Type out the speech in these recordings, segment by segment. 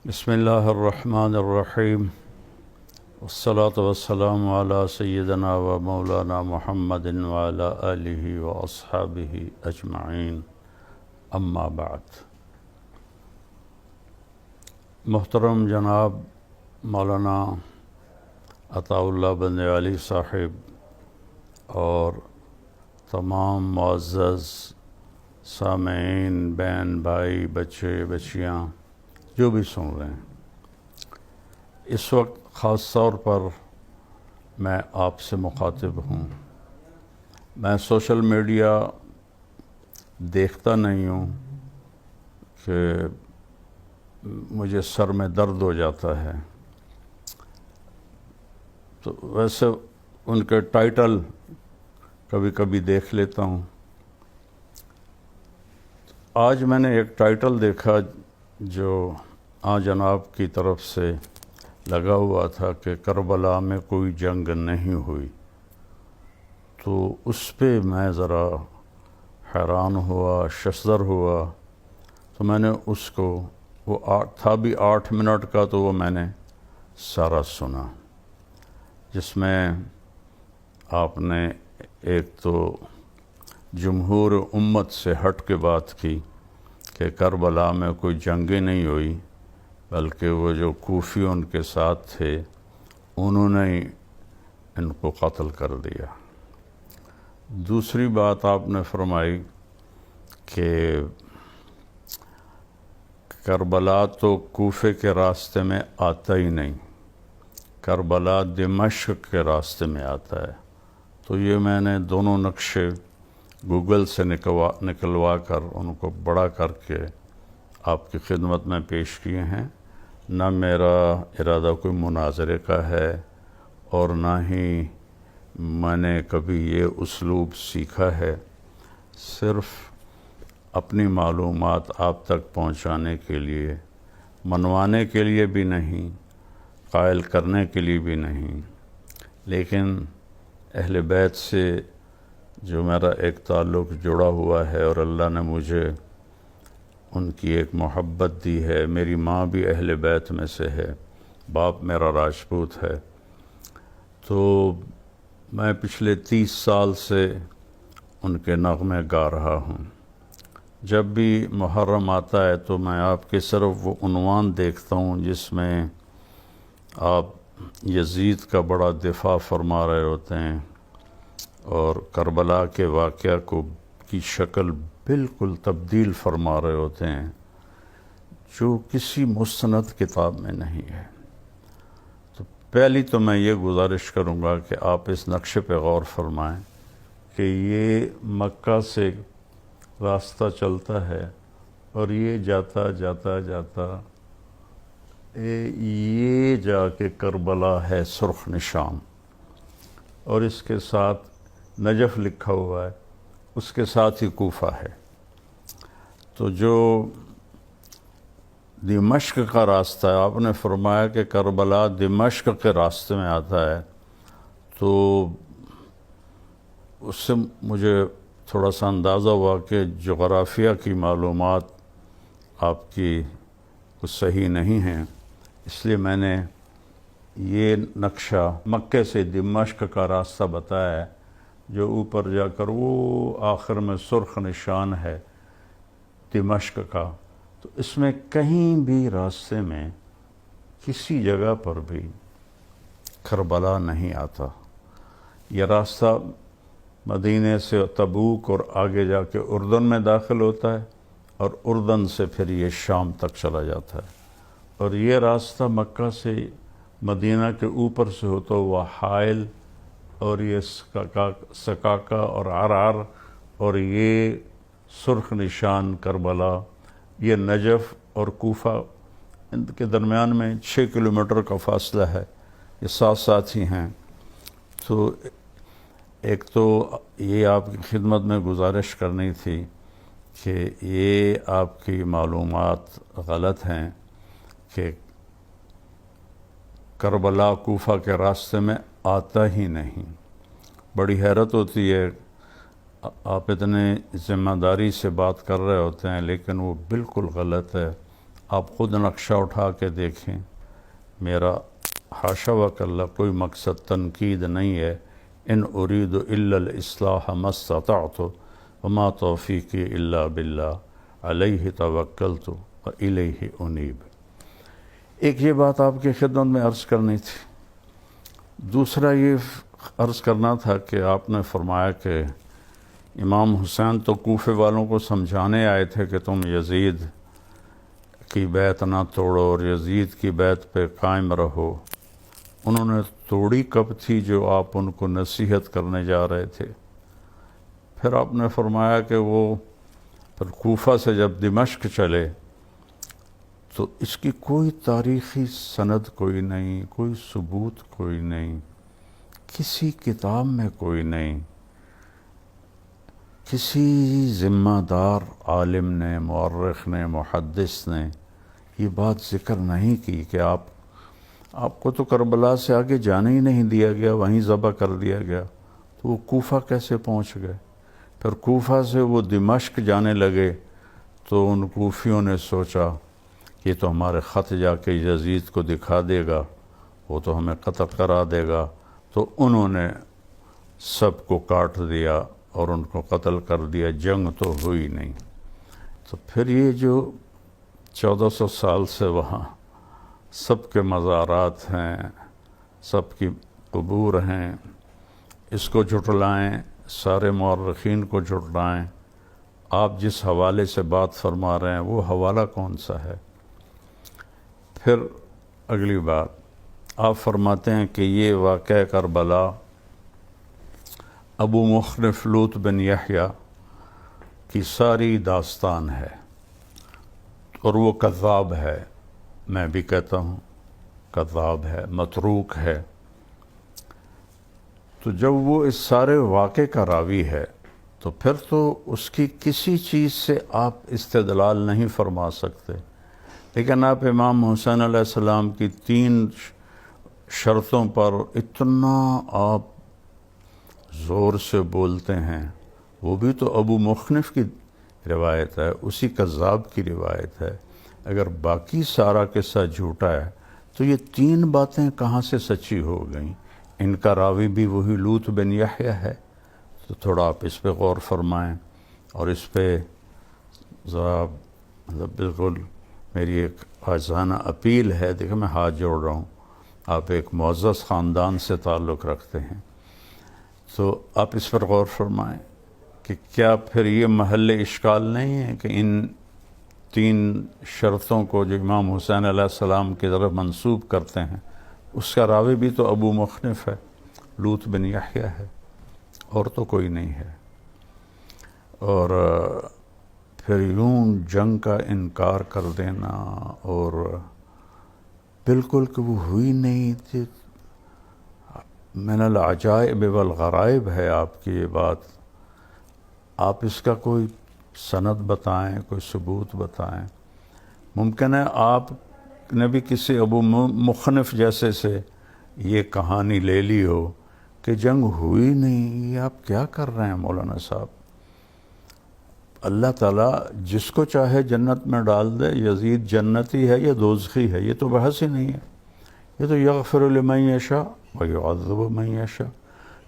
بسم اللہ الرحمن الرحیم والصلاة والسلام علی سیدنا و مولانا محمد وعلی آلہ و اصحابہ اجمعین، اما بعد۔ محترم جناب مولانا عطاء اللہ بند علی صاحب اور تمام معزز سامعین، بہن بھائی، بچے بچیاں جو بھی سن رہے ہیں، اس وقت خاص طور پر میں آپ سے مخاطب ہوں۔ میں سوشل میڈیا دیکھتا نہیں ہوں کہ مجھے سر میں درد ہو جاتا ہے، تو ویسے ان کے ٹائٹل کبھی کبھی دیکھ لیتا ہوں۔ آج میں نے ایک ٹائٹل دیکھا جو جناب کی طرف سے لگا ہوا تھا کہ کربلا میں کوئی جنگ نہیں ہوئی، تو اس پہ میں ذرا حیران ہوا، ششدر ہوا، تو میں نے اس کو، وہ تھا بھی 8 منٹ کا، تو وہ میں نے سارا سنا، جس میں آپ نے ایک تو جمہور امت سے ہٹ کے بات کی کہ کربلا میں کوئی جنگیں نہیں ہوئی، بلکہ وہ جو کوفی ان کے ساتھ تھے انہوں نے ان کو قتل کر دیا۔ دوسری بات آپ نے فرمائی کہ کربلا تو کوفے کے راستے میں آتا ہی نہیں، کربلا دمشق کے راستے میں آتا ہے۔ تو یہ میں نے دونوں نقشے گوگل سے نکلوا کر ان کو بڑا کر کے آپ کی خدمت میں پیش کیے ہیں۔ نہ میرا ارادہ کوئی مناظرے کا ہے اور نہ ہی میں نے کبھی یہ اسلوب سیکھا ہے، صرف اپنی معلومات آپ تک پہنچانے کے لیے، منوانے کے لیے بھی نہیں، قائل کرنے کے لیے بھی نہیں، لیکن اہل بیت سے جو میرا ایک تعلق جڑا ہوا ہے اور اللہ نے مجھے ان کی ایک محبت دی ہے۔ میری ماں بھی اہل بیت میں سے ہے، باپ میرا راجپوت ہے، تو میں پچھلے 30 سال سے ان کے نغمے گا رہا ہوں۔ جب بھی محرم آتا ہے تو میں آپ کے صرف وہ عنوان دیکھتا ہوں جس میں آپ یزید کا بڑا دفاع فرما رہے ہوتے ہیں اور کربلا کے واقعہ کی شکل بالکل تبدیل فرما رہے ہوتے ہیں، جو کسی مستند کتاب میں نہیں ہے۔ تو پہلی تو میں یہ گزارش کروں گا کہ آپ اس نقشے پہ غور فرمائیں کہ یہ مکہ سے راستہ چلتا ہے اور یہ جاتا جاتا جاتا یہ جا کے کربلا ہے، سرخ نشان، اور اس کے ساتھ نجف لکھا ہوا ہے، اس کے ساتھ ہی کوفہ ہے۔ تو جو دمشق کا راستہ ہے، آپ نے فرمایا کہ کربلا دمشق کے راستے میں آتا ہے، تو اس سے مجھے تھوڑا سا اندازہ ہوا کہ جغرافیہ کی معلومات آپ کی کچھ صحیح نہیں ہیں، اس لیے میں نے یہ نقشہ مکے سے دمشق کا راستہ بتایا ہے، جو اوپر جا کر وہ آخر میں سرخ نشان ہے دمشق کا۔ تو اس میں کہیں بھی راستے میں کسی جگہ پر بھی کربلا نہیں آتا۔ یہ راستہ مدینے سے تبوک اور آگے جا کے اردن میں داخل ہوتا ہے، اور اردن سے پھر یہ شام تک چلا جاتا ہے، اور یہ راستہ مکہ سے مدینہ کے اوپر سے ہوتا ہوا حائل اور یہ سکاکا اور عرعر اور یہ سرخ نشان کربلا، یہ نجف اور کوفہ، ان کے درمیان میں 6 کلومیٹر کا فاصلہ ہے، یہ ساتھ ساتھ ہی ہیں۔ تو ایک تو یہ آپ کی خدمت میں گزارش کرنی تھی کہ یہ آپ کی معلومات غلط ہیں کہ کربلا کوفہ کے راستے میں آتا ہی نہیں۔ بڑی حیرت ہوتی ہے، آپ اتنے ذمہ داری سے بات کر رہے ہوتے ہیں لیکن وہ بالکل غلط ہے۔ آپ خود نقشہ اٹھا کے دیکھیں، میرا حاشا وکلا کوئی مقصد تنقید نہیں ہے، ان اريد الا الاصلاح ما استطعت وما توفیقی الا باللہ علیہ توکلت والیہ انیب۔ ایک یہ بات آپ کی خدمت میں عرض کرنی تھی۔ دوسرا یہ عرض کرنا تھا کہ آپ نے فرمایا کہ امام حسین تو کوفے والوں کو سمجھانے آئے تھے کہ تم یزید کی بیعت نہ توڑو اور یزید کی بیعت پہ قائم رہو۔ انہوں نے توڑی کب تھی جو آپ ان کو نصیحت کرنے جا رہے تھے؟ پھر آپ نے فرمایا کہ وہ پھر کوفہ سے جب دمشق چلے تو اس کی کوئی تاریخی سند کوئی نہیں، کوئی ثبوت کوئی نہیں، کسی کتاب میں کوئی نہیں، کسی ذمہ دار عالم نے، مورخ نے، محدث نے یہ بات ذکر نہیں کی کہ آپ کو تو کربلا سے آگے جانے ہی نہیں دیا گیا، وہیں ذبح کر دیا گیا، تو وہ کوفہ کیسے پہنچ گئے؟ پھر کوفہ سے وہ دمشق جانے لگے تو ان کوفیوں نے سوچا یہ تو ہمارے خط جا کے یزید کو دکھا دے گا، وہ تو ہمیں قتل کرا دے گا، تو انہوں نے سب کو کاٹ دیا اور ان کو قتل کر دیا، جنگ تو ہوئی نہیں۔ تو پھر یہ جو 1400 سال سے وہاں سب کے مزارات ہیں، سب کی قبور ہیں، اس کو جھٹلائیں، سارے مورخین کو جھٹلائیں، آپ جس حوالے سے بات فرما رہے ہیں وہ حوالہ کون سا ہے؟ پھر اگلی بات آپ فرماتے ہیں کہ یہ واقعہ کربلا ابو مخنف لوط بن یحییٰ کی ساری داستان ہے اور وہ کذاب ہے، میں بھی کہتا ہوں کذاب ہے، متروک ہے۔ تو جب وہ اس سارے واقعے کا راوی ہے تو پھر تو اس کی کسی چیز سے آپ استدلال نہیں فرما سکتے، لیکن آپ امام حسین علیہ السلام کی 3 شرطوں پر اتنا آپ زور سے بولتے ہیں، وہ بھی تو ابو مخنف کی روایت ہے، اسی کذاب کی روایت ہے۔ اگر باقی سارا قصہ جھوٹا ہے تو یہ 3 باتیں کہاں سے سچی ہو گئیں؟ ان کا راوی بھی وہی لوط بن یحییٰ ہے، تو تھوڑا آپ اس پہ غور فرمائیں اور اس پہ ذرا بالکل میری ایک عاجزانہ اپیل ہے، دیکھیں میں ہاتھ جوڑ رہا ہوں، آپ ایک معزز خاندان سے تعلق رکھتے ہیں، تو آپ اس پر غور فرمائیں کہ کیا پھر یہ محل اشکال نہیں ہے کہ ان 3 شرطوں کو جو امام حسین علیہ السلام کی طرف منسوب کرتے ہیں اس کا راوی بھی تو ابو مخنف ہے، لوط بن یحییٰ ہے، اور تو کوئی نہیں ہے۔ اور پھر یوں جنگ کا انکار کر دینا اور بالکل کہ وہ ہوئی نہیں تھی، من العجائب والغرائب ہے آپ کی یہ بات۔ آپ اس کا کوئی سند بتائیں، کوئی ثبوت بتائیں۔ ممکن ہے آپ نے بھی کسی ابو مخنف جیسے سے یہ کہانی لے لی ہو کہ جنگ ہوئی نہیں، یہ آپ کیا کر رہے ہیں مولانا صاحب؟ اللہ تعالیٰ جس کو چاہے جنت میں ڈال دے، یزید جنتی ہے یا دوزخی ہے، یہ تو بحث ہی نہیں ہے، یہ تو یغفر لمن یشاء ویعذب من یشاء،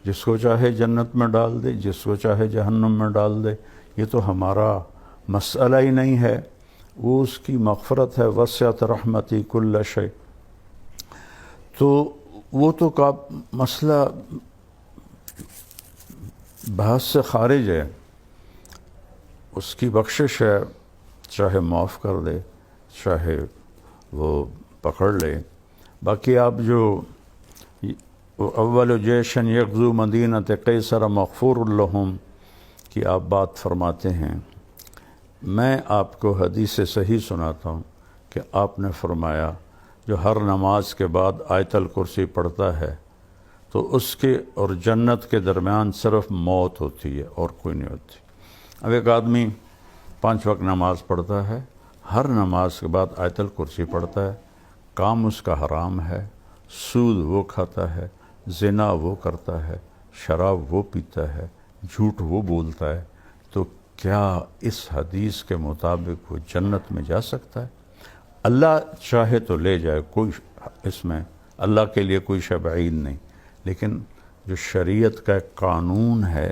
جس کو چاہے جنت میں ڈال دے، جس کو چاہے جہنم میں ڈال دے، یہ تو ہمارا مسئلہ ہی نہیں ہے، وہ اس کی مغفرت ہے، وسعت رحمتی کل شیء۔ تو وہ تو کا مسئلہ بحث سے خارج ہے، اس کی بخشش ہے، چاہے معاف کر دے، چاہے وہ پکڑ لے۔ باقی آپ جو اول جیشن یغزو مدینۃ قیصر مغفور لہم کی آپ بات فرماتے ہیں، میں آپ کو حدیث صحیح سناتا ہوں کہ آپ نے فرمایا جو ہر نماز کے بعد آیت الکرسی پڑھتا ہے تو اس کے اور جنت کے درمیان صرف موت ہوتی ہے اور کوئی نہیں ہوتی۔ اب ایک آدمی 5 وقت نماز پڑھتا ہے، ہر نماز کے بعد آیت الکرسی پڑھتا ہے، کام اس کا حرام ہے، سود وہ کھاتا ہے، زنا وہ کرتا ہے، شراب وہ پیتا ہے، جھوٹ وہ بولتا ہے، تو کیا اس حدیث کے مطابق وہ جنت میں جا سکتا ہے؟ اللہ چاہے تو لے جائے، کوئی اس میں اللہ کے لیے کوئی شے بعید نہیں، لیکن جو شریعت کا ایک قانون ہے،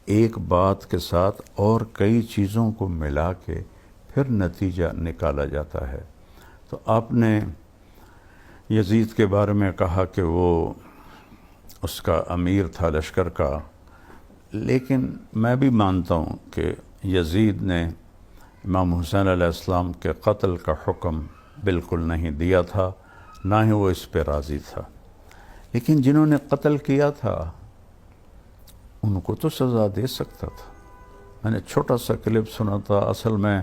ایک بات کے ساتھ اور کئی چیزوں کو ملا کے پھر نتیجہ نکالا جاتا ہے۔ تو آپ نے یزید کے بارے میں کہا کہ وہ اس کا امیر تھا لشکر کا، لیکن میں بھی مانتا ہوں کہ یزید نے امام حسین علیہ السلام کے قتل کا حکم بالکل نہیں دیا تھا، نہ ہی وہ اس پہ راضی تھا، لیکن جنہوں نے قتل کیا تھا ان کو تو سزا دے سکتا تھا۔ میں نے چھوٹا سا کلپ سنا تھا، اصل میں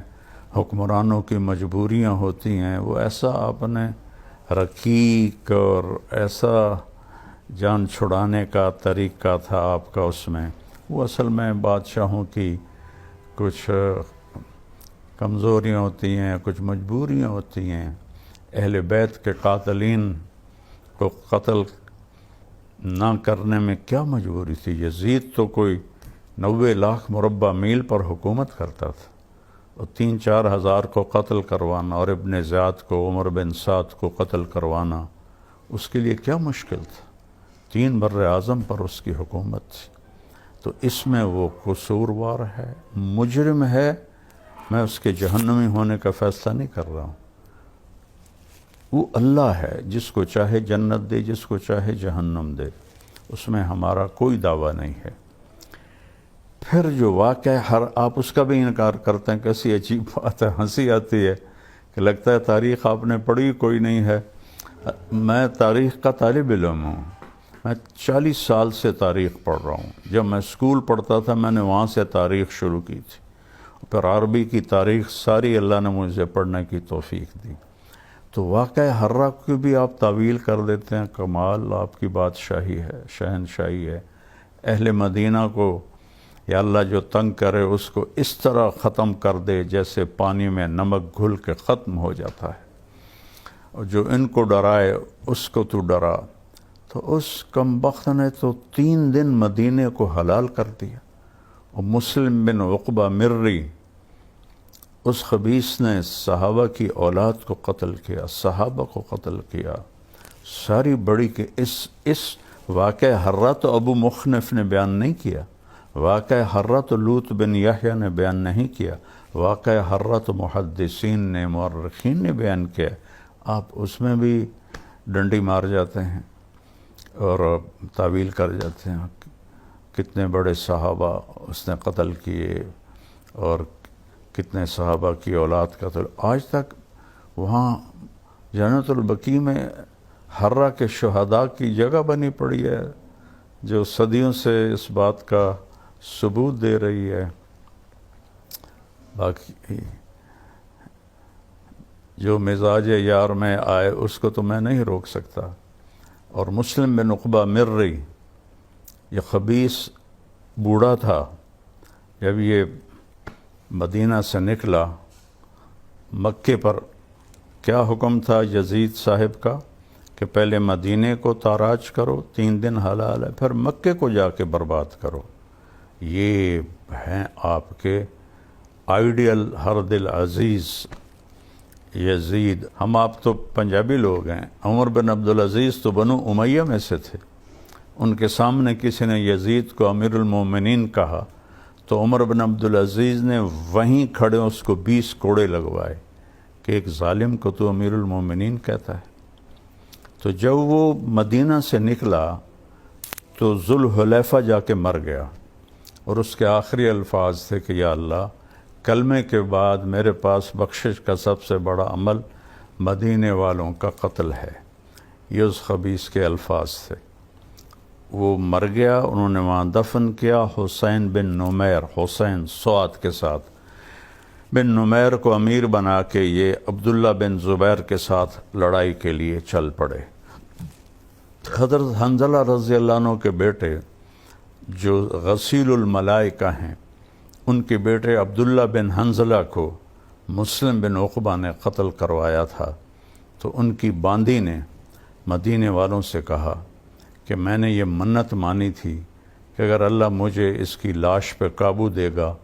حکمرانوں کی مجبوریاں ہوتی ہیں، وہ ایسا آپ نے رقیق اور ایسا جان چھڑانے کا طریقہ تھا آپ کا اس میں، وہ اصل میں بادشاہوں کی کچھ کمزوریاں ہوتی ہیں، کچھ مجبوریاں ہوتی ہیں۔ اہل بیت کے قاتلین کو قتل نہ کرنے میں کیا مجبوری تھی؟ یزید تو کوئی 90 لاکھ مربع میل پر حکومت کرتا تھا، اور 3-4 ہزار کو قتل کروانا، اور ابن زیاد کو، عمر بن سعد کو قتل کروانا، اس کے لیے کیا مشکل تھا؟ 3 بر اعظم پر اس کی حکومت تھی۔ تو اس میں وہ قصوروار ہے، مجرم ہے، میں اس کے جہنمی ہونے کا فیصلہ نہیں کر رہا ہوں۔ وہ اللہ ہے، جس کو چاہے جنت دے، جس کو چاہے جہنم دے، اس میں ہمارا کوئی دعویٰ نہیں ہے۔ پھر جو واقعہ آپ اس کا بھی انکار کرتے ہیں، کیسی عجیب بات ہے، ہنسی آتی ہے کہ لگتا ہے تاریخ آپ نے پڑھی کوئی نہیں ہے۔ میں تاریخ کا طالب علم ہوں، میں 40 سال سے تاریخ پڑھ رہا ہوں۔ جب میں اسکول پڑھتا تھا میں نے وہاں سے تاریخ شروع کی تھی، پھر عربی کی تاریخ ساری اللہ نے مجھے پڑھنے کی توفیق دی۔ تو واقعہ حرہ کو بھی آپ تعویل کر دیتے ہیں، کمال آپ کی بادشاہی ہے، شہنشاہی ہے۔ اہل مدینہ کو یا اللہ جو تنگ کرے اس کو اس طرح ختم کر دے جیسے پانی میں نمک گھل کے ختم ہو جاتا ہے، اور جو ان کو ڈرائے اس کو تو ڈرا۔ تو اس کمبخت نے تو 3 دن مدینے کو حلال کر دیا، اور مسلم بن عقبہ مری، اس خبیث نے صحابہ کی اولاد کو قتل کیا، صحابہ کو قتل کیا۔ ساری بڑی کہ اس واقعہ حرہ تو ابو مخنف نے بیان نہیں کیا، واقعہ حرہ تو لوط بن یحییٰ نے بیان نہیں کیا، واقعہ حرہ تو محدثین نے، مورخین نے بیان کیا۔ آپ اس میں بھی ڈنڈی مار جاتے ہیں اور تعویل کر جاتے ہیں۔ کتنے بڑے صحابہ اس نے قتل کیے، اور کتنے صحابہ کی اولاد قتل۔ آج تک وہاں جنت البقیع میں حرہ کے شہداء کی جگہ بنی پڑی ہے، جو صدیوں سے اس بات کا ثبوت دے رہی ہے۔ باقی جو مزاج یار میں آئے اس کو تو میں نہیں روک سکتا۔ اور مسلم بن عقبہ مری، یہ خبیث بوڑھا تھا، جب یہ مدینہ سے نکلا، مکے پر کیا حکم تھا یزید صاحب کا کہ پہلے مدینے کو تاراج کرو، 3 دن حلال ہے، پھر مکے کو جا کے برباد کرو۔ یہ ہیں آپ کے آئیڈیل ہر دل عزیز یزید۔ ہم آپ تو پنجابی لوگ ہیں، عمر بن عبدالعزیز تو بنو امیہ میں سے تھے، ان کے سامنے کسی نے یزید کو امیر المومنین کہا تو عمر بن عبدالعزیز نے وہیں کھڑے اس کو 20 کوڑے لگوائے کہ ایک ظالم کو تو امیر المومنین کہتا ہے۔ تو جب وہ مدینہ سے نکلا تو ذوالحلیفہ جا کے مر گیا، اور اس کے آخری الفاظ تھے کہ یا اللہ، کلمے کے بعد میرے پاس بخشش کا سب سے بڑا عمل مدینے والوں کا قتل ہے۔ یہ اس خبیث کے الفاظ تھے۔ وہ مر گیا، انہوں نے وہاں دفن کیا حسین بن نمیر، حسین سعد کے ساتھ، بن نمیر کو امیر بنا کے یہ عبداللہ بن زبیر کے ساتھ لڑائی کے لیے چل پڑے۔ حضرت حنظلہ رضی اللہ عنہ کے بیٹے جو غسیل الملائکہ ہیں، ان کے بیٹے عبداللہ بن حنظلہ کو مسلم بن عقبہ نے قتل کروایا تھا۔ تو ان کی باندی نے مدینے والوں سے کہا کہ میں نے یہ منت مانی تھی کہ اگر اللہ مجھے اس کی لاش پہ قابو دے گا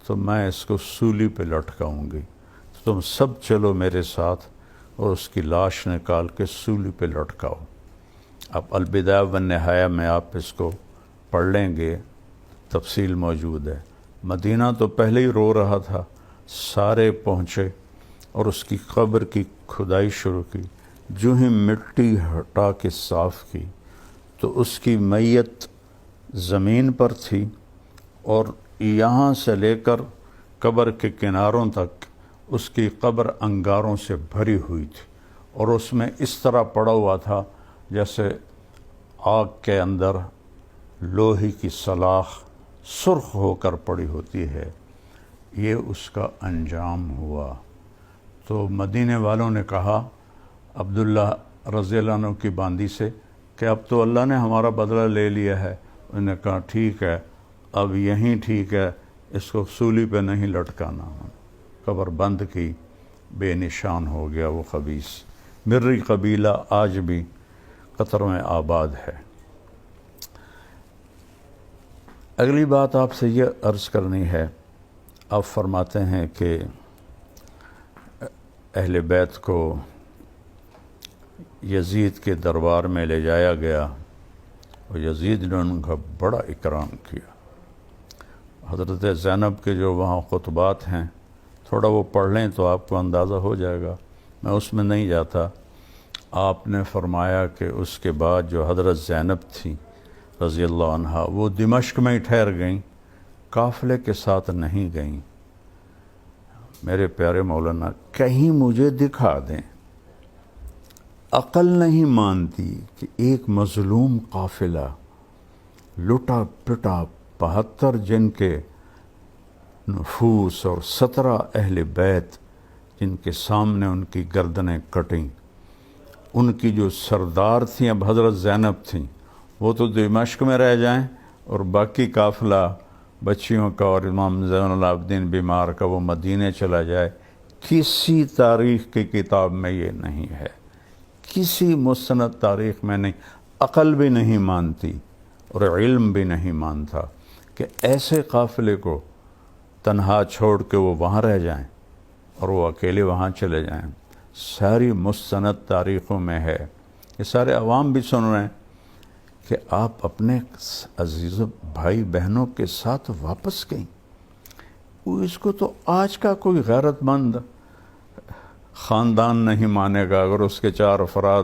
تو میں اس کو سولی پہ لٹکاؤں گی۔ تم سب چلو میرے ساتھ اور اس کی لاش نکال کے سولی پہ لٹکاؤ۔ اب البدایہ والنہایہ میں آپ اس کو پڑھ لیں گے، تفصیل موجود ہے۔ مدینہ تو پہلے ہی رو رہا تھا، سارے پہنچے اور اس کی قبر کی کھدائی شروع کی۔ جو ہی مٹی ہٹا کے صاف کی تو اس کی میت زمین پر تھی، اور یہاں سے لے کر قبر کے کناروں تک اس کی قبر انگاروں سے بھری ہوئی تھی، اور اس میں اس طرح پڑا ہوا تھا جیسے آگ کے اندر لوہے کی سلاخ سرخ ہو کر پڑی ہوتی ہے۔ یہ اس کا انجام ہوا۔ تو مدینے والوں نے کہا عبداللہ رضی اللہ عنہ کی باندی سے کہ اب تو اللہ نے ہمارا بدلہ لے لیا ہے۔ انہوں نے کہا ٹھیک ہے، اب یہیں ٹھیک ہے، اس کو سولی پہ نہیں لٹکانا۔ قبر بند کی، بے نشان ہو گیا وہ خبیث۔ مری قبیلہ آج بھی قطر میں آباد ہے۔ اگلی بات آپ سے یہ عرض کرنی ہے، آپ فرماتے ہیں کہ اہل بیت کو یزید کے دربار میں لے جایا گیا اور یزید نے ان کا بڑا اکرام کیا۔ حضرت زینب کے جو وہاں خطبات ہیں، تھوڑا وہ پڑھ لیں تو آپ کو اندازہ ہو جائے گا، میں اس میں نہیں جاتا۔ آپ نے فرمایا کہ اس کے بعد جو حضرت زینب تھی رضی اللہ عنہا، وہ دمشق میں ہی ٹھہر گئیں، قافلے کے ساتھ نہیں گئیں۔ میرے پیارے مولانا، کہیں مجھے دکھا دیں، عقل نہیں مانتی کہ ایک مظلوم قافلہ لٹا پٹا 72 جن کے نفوس اور 17 اہل بیت جن کے سامنے ان کی گردنیں کٹیں، ان کی جو سردار تھیں اب حضرت زینب تھیں، وہ تو دمشق میں رہ جائیں اور باقی قافلہ بچیوں کا اور امام زین العابدین بیمار کا وہ مدینے چلا جائے۔ کسی تاریخ کی کتاب میں یہ نہیں ہے، کسی مستند تاریخ میں نہیں، عقل بھی نہیں مانتی اور علم بھی نہیں مانتا کہ ایسے قافلے کو تنہا چھوڑ کے وہ وہاں رہ جائیں اور وہ اکیلے وہاں چلے جائیں۔ ساری مستند تاریخوں میں ہے، یہ سارے عوام بھی سن رہے ہیں کہ آپ اپنے عزیز بھائی بہنوں کے ساتھ واپس گئیں۔ اس کو تو آج کا کوئی غیرت مند خاندان نہیں مانے گا۔ اگر اس کے 4 افراد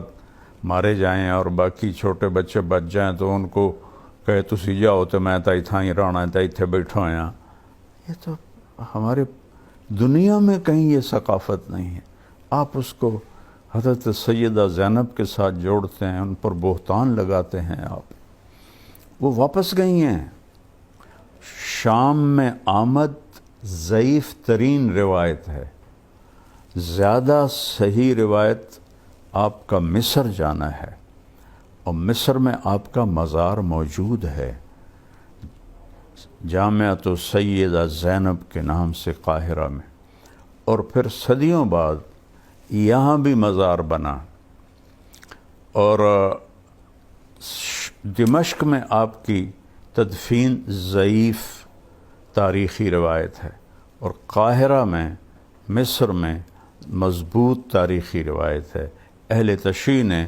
مارے جائیں اور باقی چھوٹے بچے بچ جائیں تو ان کو کہے تسی جاؤ تو میں تا اتھاں ہی رہنا، تا اتھے بیٹھا ہاں۔ یہ تو ہمارے دنیا میں کہیں یہ ثقافت نہیں ہے۔ آپ اس کو حضرت سیدہ زینب کے ساتھ جوڑتے ہیں، ان پر بہتان لگاتے ہیں آپ۔ وہ واپس گئی ہیں۔ شام میں آمد ضعیف ترین روایت ہے، زیادہ صحیح روایت آپ کا مصر جانا ہے، اور مصر میں آپ کا مزار موجود ہے، جامعۃ سیدہ زینب کے نام سے قاہرہ میں، اور پھر صدیوں بعد یہاں بھی مزار بنا، اور دمشق میں آپ کی تدفین ضعیف تاریخی روایت ہے، اور قاہرہ میں مصر میں مضبوط تاریخی روایت ہے۔ اہل تشیع نے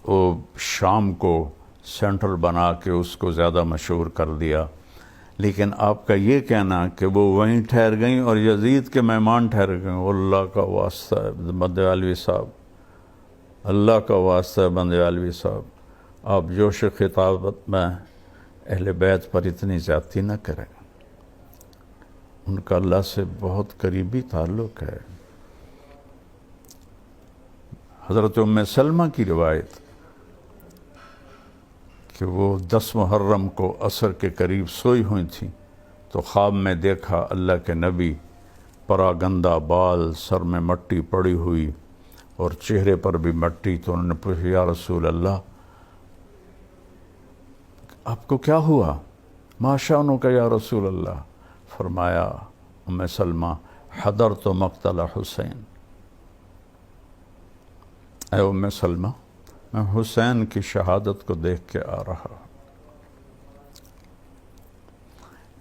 وہ شام کو سینٹر بنا کے اس کو زیادہ مشہور کر دیا، لیکن آپ کا یہ کہنا کہ وہ وہیں ٹھہر گئیں اور یزید کے مہمان ٹھہر گئیں، اللہ کا واسطہ ہے بندیالوی صاحب، اللہ کا واسطہ ہے بندیالوی صاحب، آپ جوش خطابت میں اہل بیت پر اتنی زیادتی نہ کریں، ان کا اللہ سے بہت قریبی تعلق ہے۔ حضرت ام سلمہ کی روایت کہ وہ 10 محرم کو عصر کے قریب سوئی ہوئی تھیں تو خواب میں دیکھا اللہ کے نبی، پراگندہ بال، سر میں مٹی پڑی ہوئی اور چہرے پر بھی مٹی، تو انہوں نے پوچھا یا رسول اللہ آپ کو کیا ہوا؟ ما شأنک یا رسول اللہ؟ فرمایا ام سلمہ حضرت مقتل حسین، اے ام سلمہ میں حسین کی شہادت کو دیکھ کے آ رہا ہوں۔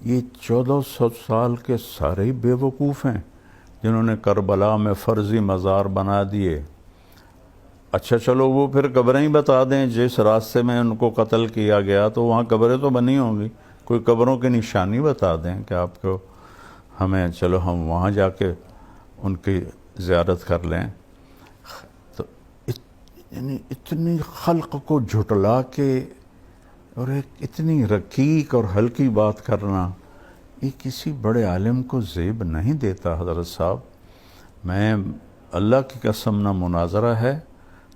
یہ 1400 سال کے سارے ہی بے وقوف ہیں جنہوں نے کربلا میں فرضی مزار بنا دیے. اچھا چلو وہ پھر قبریں ہی بتا دیں جس راستے میں ان کو قتل کیا گیا تو وہاں قبریں تو بنی ہوں گی, کوئی قبروں کی نشانی بتا دیں کہ آپ کو ہمیں, چلو ہم وہاں جا کے ان کی زیارت کر لیں. تو یعنی اتنی خلق کو جھٹلا کے اور ایک اتنی رقیق اور ہلکی بات کرنا, یہ کسی بڑے عالم کو زیب نہیں دیتا حضرت صاحب. میں اللہ کی قسم نہ مناظرہ ہے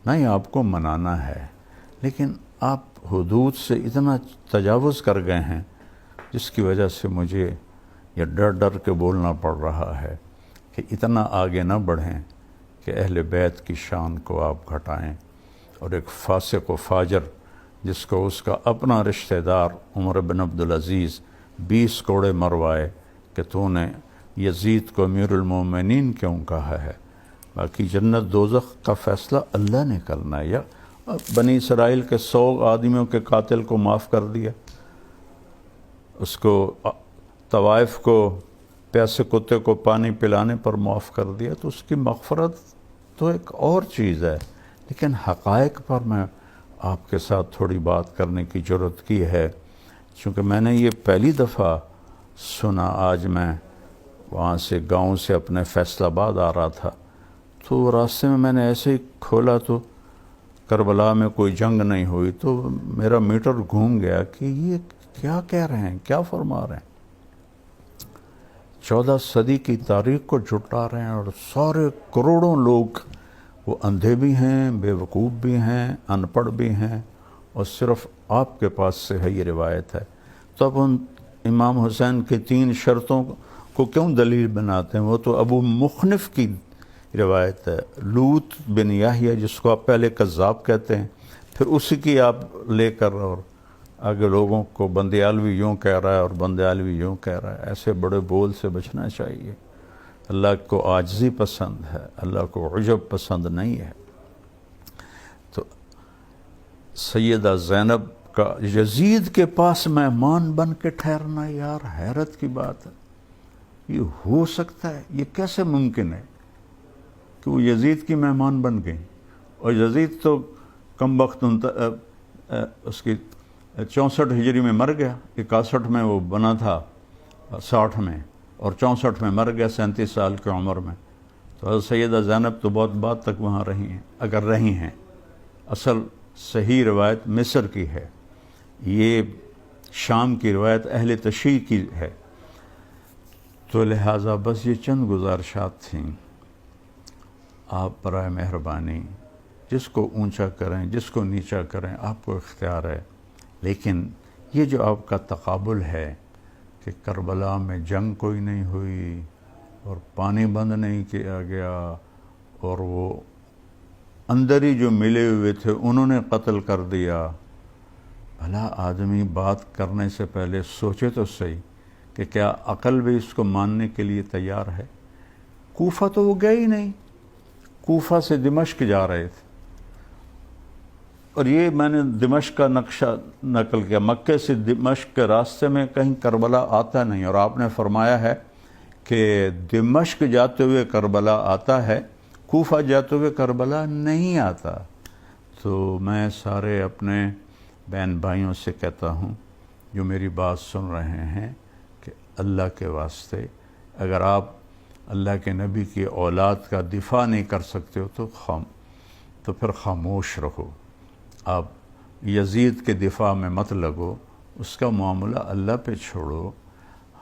نہ ہی آپ کو منانا ہے, لیکن آپ حدود سے اتنا تجاوز کر گئے ہیں جس کی وجہ سے مجھے یہ ڈر ڈر کے بولنا پڑ رہا ہے کہ اتنا آگے نہ بڑھیں کہ اہل بیت کی شان کو آپ گھٹائیں, اور ایک فاسق و فاجر جس کو اس کا اپنا رشتہ دار عمر بن عبدالعزیز 20 کوڑے مروائے کہ تو نے یزید کو امیر المومنین کیوں کہا ہے. باقی جنت دوزخ کا فیصلہ اللہ نے کرنا ہے. یا بنی اسرائیل کے 100 آدمیوں کے قاتل کو معاف کر دیا, اس کو طوائف کو پیاسے کتے کو پانی پلانے پر معاف کر دیا, تو اس کی مغفرت تو ایک اور چیز ہے. لیکن حقائق پر میں آپ کے ساتھ تھوڑی بات کرنے کی جرت کی ہے, چونکہ میں نے یہ پہلی دفعہ سنا. آج میں وہاں سے گاؤں سے اپنے فیصل آباد آ رہا تھا, تو راستے میں نے ایسے ہی کھولا تو کربلا میں کوئی جنگ نہیں ہوئی, تو میرا میٹر گھوم گیا کہ یہ کیا کہہ رہے ہیں, کیا فرما رہے ہیں. 14 صدی کی تاریخ کو جھٹلا رہے ہیں, اور سارے کروڑوں لوگ وہ اندھے بھی ہیں, بے وقوف بھی ہیں, ان پڑھ بھی ہیں, اور صرف آپ کے پاس سے ہے یہ روایت ہے. تو اب ان امام حسین کی 3 شرطوں کو کیوں دلیل بناتے ہیں؟ وہ تو ابو مخنف کی روایت ہے, لوط بن یحییٰ جس کو آپ پہلے کذاب کہتے ہیں, پھر اسی کی آپ لے کر اور آگے لوگوں کو بندیالوی یوں کہہ رہا ہے اور بندیالوی یوں کہہ رہا ہے. ایسے بڑے بول سے بچنا چاہیے. اللہ کو عاجزی پسند ہے, اللہ کو عجب پسند نہیں ہے. تو سیدہ زینب کا یزید کے پاس مہمان بن کے ٹھہرنا, یار حیرت کی بات ہے. یہ ہو سکتا ہے؟ یہ کیسے ممکن ہے کہ وہ یزید کی مہمان بن گئیں؟ اور یزید تو کم بخت اس کی 64 ہجری میں مر گیا, 61 میں وہ بنا تھا, 60 میں, اور 64 میں مر گیا 37 سال کی عمر میں. تو حضرت سیدہ زینب تو بہت بعد تک وہاں رہی ہیں, اگر رہی ہیں. اصل صحیح روایت مصر کی ہے, یہ شام کی روایت اہل تشیع کی ہے. تو لہٰذا بس یہ چند گزارشات تھیں. آپ برائے مہربانی جس کو اونچا کریں, جس کو نیچا کریں, آپ کو اختیار ہے. لیکن یہ جو آپ کا تقابل ہے کہ کربلا میں جنگ کوئی نہیں ہوئی اور پانی بند نہیں کیا گیا, اور وہ اندر ہی جو ملے ہوئے تھے انہوں نے قتل کر دیا. بھلا آدمی بات کرنے سے پہلے سوچے تو صحیح کہ کیا عقل بھی اس کو ماننے کے لیے تیار ہے. کوفہ تو وہ گئے ہی نہیں, کوفہ سے دمشق جا رہے تھے, اور یہ میں نے دمشق کا نقشہ نقل کیا. مکے سے دمشق کے راستے میں کہیں کربلا آتا نہیں, اور آپ نے فرمایا ہے کہ دمشق جاتے ہوئے کربلا آتا ہے, کوفہ جاتے ہوئے کربلا نہیں آتا. تو میں سارے اپنے بہن بھائیوں سے کہتا ہوں جو میری بات سن رہے ہیں کہ اللہ کے واسطے اگر آپ اللہ کے نبی کی اولاد کا دفاع نہیں کر سکتے ہو تو پھر خاموش رہو. آپ یزید کے دفاع میں مت لگو, اس کا معاملہ اللہ پہ چھوڑو.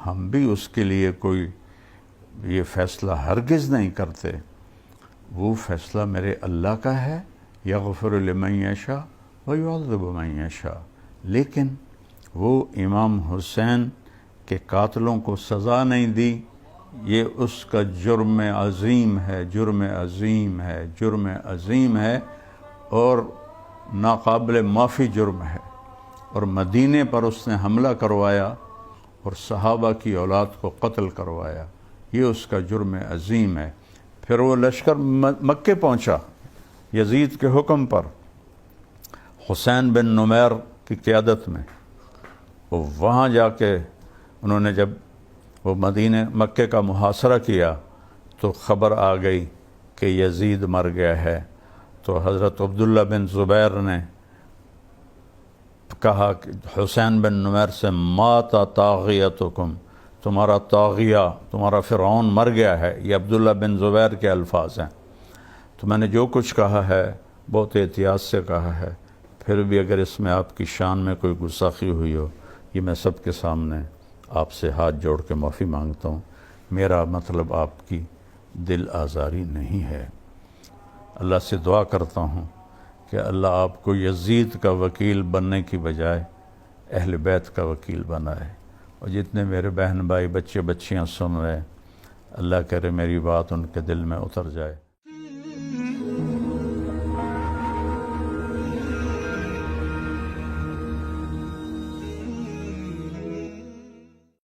ہم بھی اس کے لیے کوئی یہ فیصلہ ہرگز نہیں کرتے. وہ فیصلہ میرے اللہ کا ہے, یغفر لمن یشاء ویعذب من یشاء. لیکن وہ امام حسین کے قاتلوں کو سزا نہیں دی, یہ اس کا جرم عظیم ہے, جرم عظیم ہے, جرم عظیم ہے, اور ناقابل معافی جرم ہے. اور مدینے پر اس نے حملہ کروایا اور صحابہ کی اولاد کو قتل کروایا, یہ اس کا جرم عظیم ہے. پھر وہ لشکر مکے پہنچا یزید کے حکم پر, حسین بن نمیر کی قیادت میں. وہ وہاں جا کے انہوں نے جب وہ مکے کا محاصرہ کیا تو تو خبر آ گئی کہ یزید مر گیا ہے، تو حضرت عبداللہ بن زبیر نے کہا کہ حسین بن نمیر سے مات طاغیتکم، تمہارا طاغیہ، تمہارا فرعون مر گیا ہے. یہ عبداللہ بن زبیر کے الفاظ ہیں. تو میں نے جو کچھ کہا ہے بہت احتیاط سے کہا ہے، پھر بھی اگر اس میں آپ کی شان میں کوئی گستاخی ہوئی ہو، یہ میں سب کے سامنے آپ سے ہاتھ جوڑ کے معافی مانگتا ہوں. میرا مطلب آپ کی دل آزاری نہیں ہے. اللہ سے دعا کرتا ہوں کہ اللہ آپ کو یزید کا وکیل بننے کی بجائے اہل بیت کا وکیل بنائے. اور جتنے میرے بہن بھائی بچے بچیاں سن رہے، اللہ کرے میری بات ان کے دل میں اتر جائے.